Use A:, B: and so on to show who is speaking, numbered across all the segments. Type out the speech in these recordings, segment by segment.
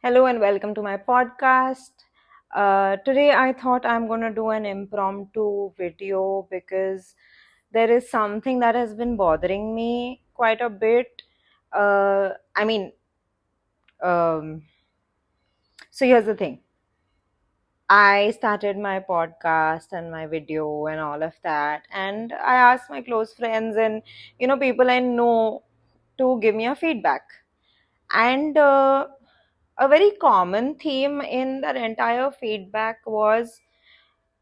A: Hello and welcome to my podcast. Today I thought I'm going to do an impromptu video because there is something that has been bothering me quite a bit. Uh, I mean, um, so here's the thing. I started my podcast and my video and all of that, and I asked my close friends and people I know to give me a feedback. And a very common theme in that entire feedback was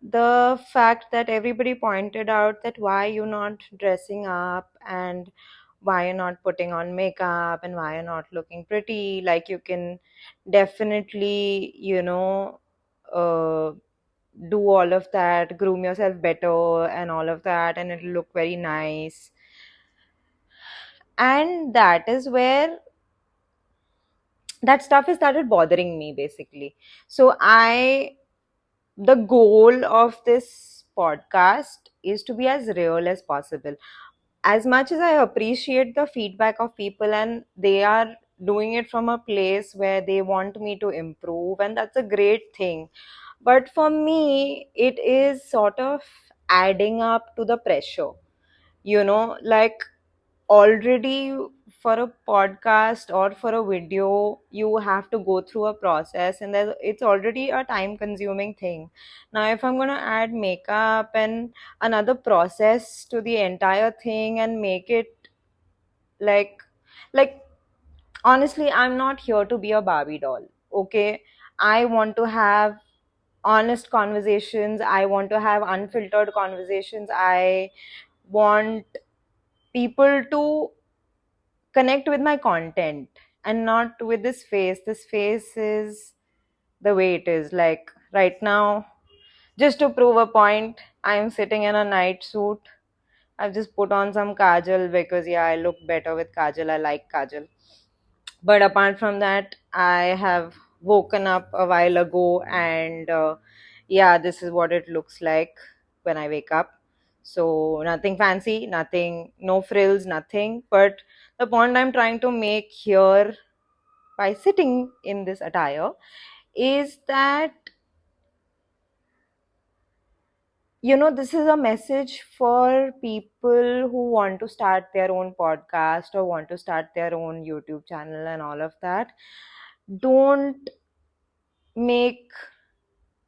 A: the fact that everybody pointed out that why you're not dressing up and why you're not putting on makeup and why you're not looking pretty. Like you can definitely, do all of that, groom yourself better and all of that, and it'll look very nice. And that is where that stuff has started bothering me basically. So the goal of this podcast is to be as real as possible. As much as I appreciate the feedback of people and they are doing it from a place where they want me to improve, and that's a great thing. But for me, it is sort of adding up to the pressure, like already for a podcast or for a video you have to go through a process, and it's already a time consuming thing. Now if I'm going to add makeup and another process to the entire thing and make it like honestly, I'm not here to be a Barbie doll. Okay, I want to have honest conversations, I want to have unfiltered conversations, I want people to connect with my content and not with this face. This face is the way it is. Like right now, just to prove a point, I am sitting in a night suit. I've just put on some kajal because yeah, I look better with kajal. I like kajal. But apart from that, I have woken up a while ago, and yeah, this is what it looks like when I wake up. So nothing fancy, nothing, no frills, nothing. But the point I'm trying to make here by sitting in this attire is that this is a message for people who want to start their own podcast or want to start their own YouTube channel and all of that. Don't make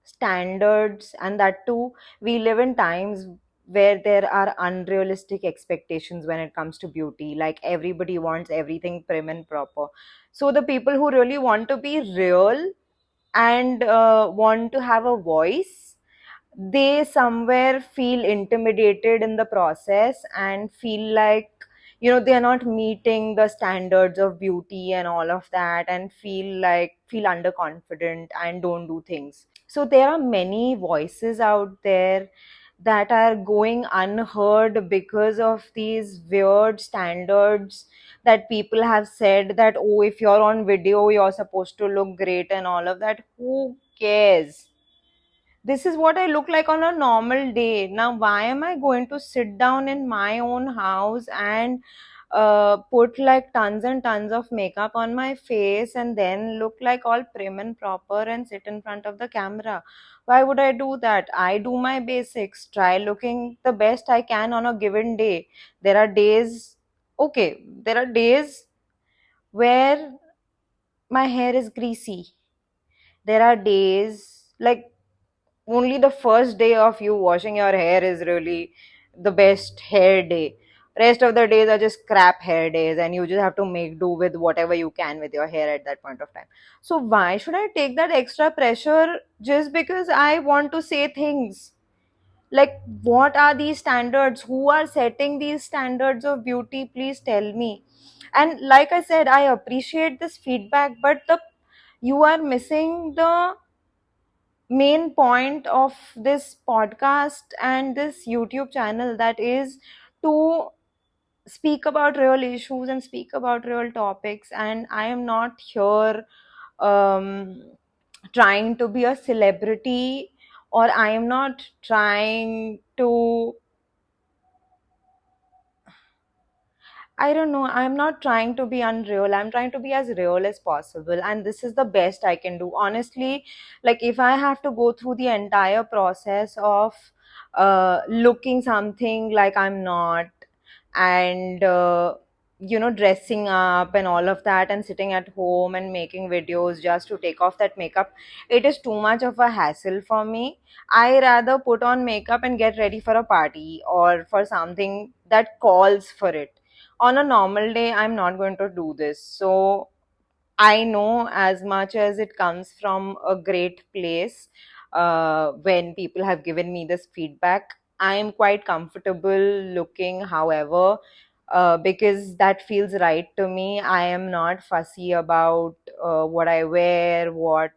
A: standards, and that too, we live in times where there are unrealistic expectations when it comes to beauty. Like everybody wants everything prim and proper. So the people who really want to be real and want to have a voice, they somewhere feel intimidated in the process and feel like they are not meeting the standards of beauty and all of that, and feel underconfident and don't do things. So there are many voices out there that are going unheard because of these weird standards that people have said that, oh, if you're on video you're supposed to look great and all of that. Who cares? This is what I look like on a normal day. Now, why am I going to sit down in my own house and put like tons and tons of makeup on my face and then look like all prim and proper and sit in front of the camera? Why would I do that? I do my basics, try looking the best I can on a given day. There are days, okay, there are days where my hair is greasy. There are days like only the first day of you washing your hair is really the best hair day. Rest of the days are just crap hair days, and you just have to make do with whatever you can with your hair at that point of time. So why should I take that extra pressure just because I want to say things? Like, what are these standards? Who are setting these standards of beauty? Please tell me. And like I said, I appreciate this feedback, but the you are missing the main point of this podcast and this YouTube channel, that is to speak about real issues and speak about real topics. And I am not here um, trying to be a celebrity, or I am not trying to I don't know. I'm not trying to be unreal. I'm trying to be as real as possible. And this is the best I can do. Honestly, like if I have to go through the entire process of looking something like I'm not, and dressing up and all of that, and sitting at home and making videos just to take off that makeup, it is too much of a hassle for me. I rather put on makeup and get ready for a party or for something that calls for it. On a normal day, I'm not going to do this. So I know, as much as it comes from a great place, when people have given me this feedback, I am quite comfortable looking, however, because that feels right to me. I am not fussy about what I wear, what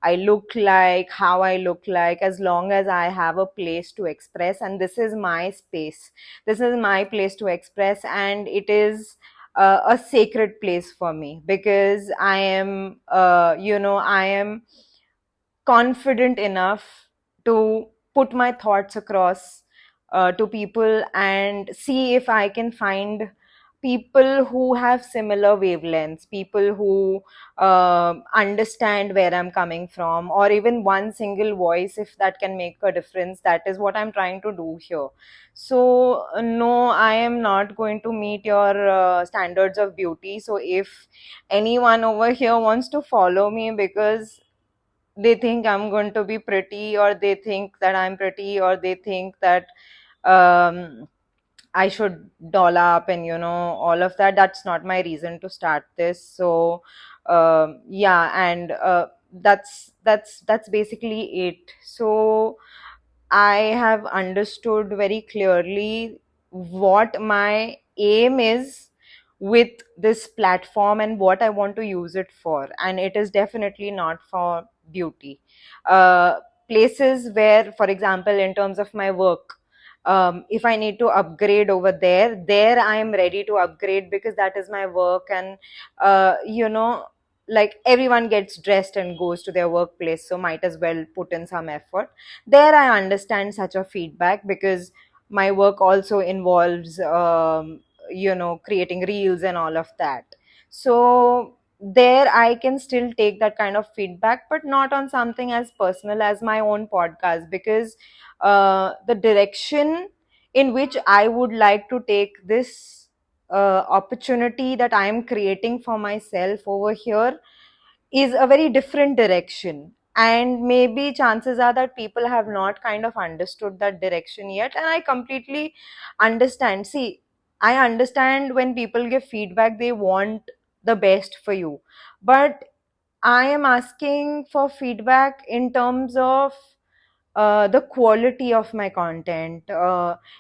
A: I look like, how I look like, as long as I have a place to express. And this is my space. This is my place to express, and it is a sacred place for me, because I am, I am confident enough to put my thoughts across to people and see if I can find people who have similar wavelengths, people who understand where I'm coming from, or even one single voice, if that can make a difference. That is what I'm trying to do here. So, no, I am not going to meet your standards of beauty. So, if anyone over here wants to follow me because they think I'm going to be pretty, or they think that I'm pretty, or they think that um, I should doll up and all of that. That's not my reason to start this. So yeah, and that's basically it. So I have understood very clearly what my aim is with this platform and what I want to use it for. And it is definitely not for beauty. Uh, Places where, for example, in terms of my work, if I need to upgrade over there, I am ready to upgrade, because that is my work. And, like everyone gets dressed and goes to their workplace, so might as well put in some effort. There I understand such a feedback, because my work also involves creating reels and all of that. So there I can still take that kind of feedback, but not on something as personal as my own podcast, because the direction in which I would like to take this opportunity that I am creating for myself over here is a very different direction. And maybe chances are that people have not kind of understood that direction yet. And I completely understand. See, I understand when people give feedback, they want the best for you. But I am asking for feedback in terms of the quality of my content.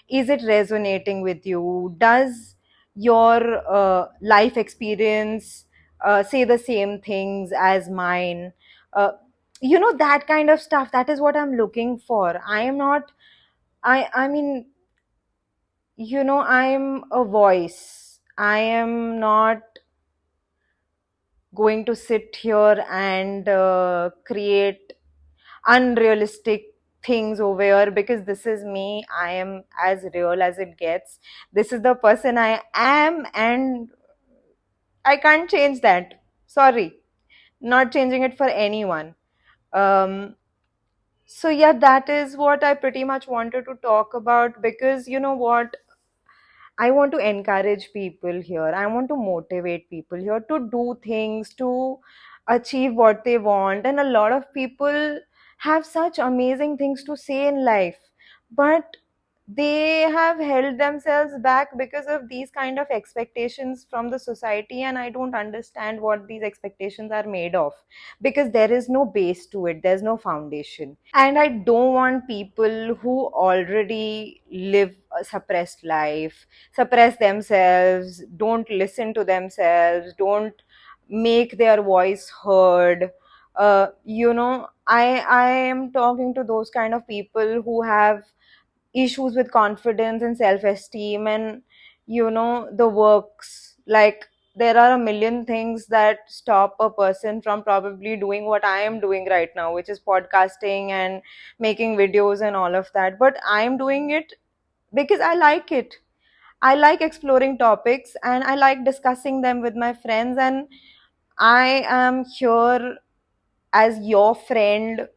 A: Is it resonating with you? Does your life experience say the same things as mine? Uh, that kind of stuff. That is what I'm looking for. I am not, I mean, I'm a voice. I am not going to sit here and create unrealistic things over here, because this is me. I am as real as it gets. This is the person I am, and I can't change that. Sorry, not changing it for anyone. um so yeah, that is what I pretty much wanted to talk about, because you know what, I want to encourage people here. I want to motivate people here to do things, to achieve what they want. And a lot of people have such amazing things to say in life, but they have held themselves back because of these kind of expectations from the society. And I don't understand what these expectations are made of, because there is no base to it, there's no foundation. And I don't want people who already live a suppressed life, suppress themselves, don't listen to themselves, don't make their voice heard. I am talking to those kind of people who have issues with confidence and self esteem, and the works. Like, there are a million things that stop a person from probably doing what I am doing right now, which is podcasting and making videos and all of that. But I am doing it because I like it. I like exploring topics and I like discussing them with my friends, and I am here as your friend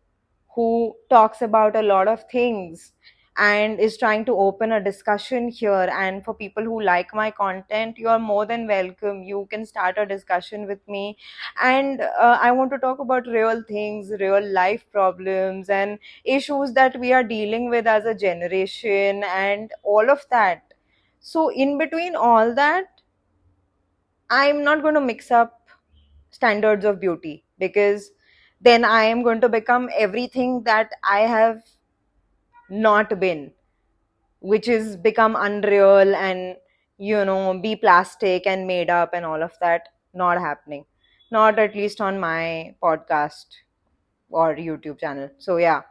A: who talks about a lot of things and is trying to open a discussion here. And for people who like my content, you are more than welcome. You can start a discussion with me. And I want to talk about real things, real life problems, and issues that we are dealing with as a generation, and all of that. So, in between all that, I'm not going to mix up standards of beauty, because then I am going to become everything that I have not been, which is become unreal and, be plastic and made up and all of that. Not happening. Not at least on my podcast or YouTube channel. So, yeah.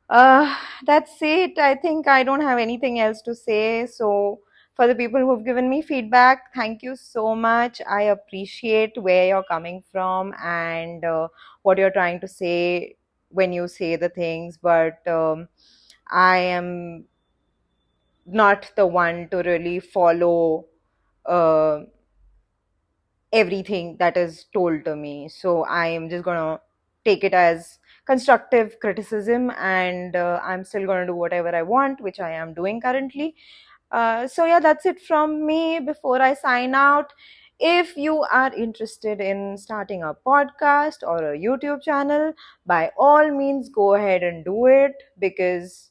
A: Uh, that's it. I think I don't have anything else to say. So, for the people who've given me feedback, thank you so much. I appreciate where you're coming from and what you're trying to say when you say the things. But I am not the one to really follow uh, everything that is told to me. So I am just gonna take it as constructive criticism, and I'm still gonna do whatever I want, which I am doing currently. So yeah, that's it from me. Before I sign out, if you are interested in starting a podcast or a YouTube channel, by all means go ahead and do it, because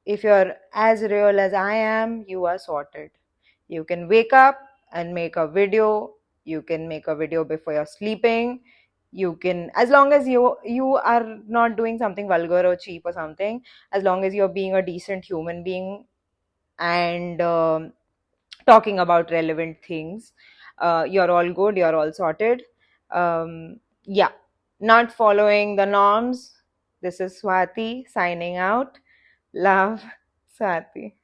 A: if you're as real as I am, you are sorted. You can wake up and make a video. You can make a video before you're sleeping. You can, as long as you are not doing something vulgar or cheap or something, as long as you're being a decent human being and talking about relevant things, you're all good. You're all sorted. Yeah, not following the norms. This is Swati signing out. Love, Swati.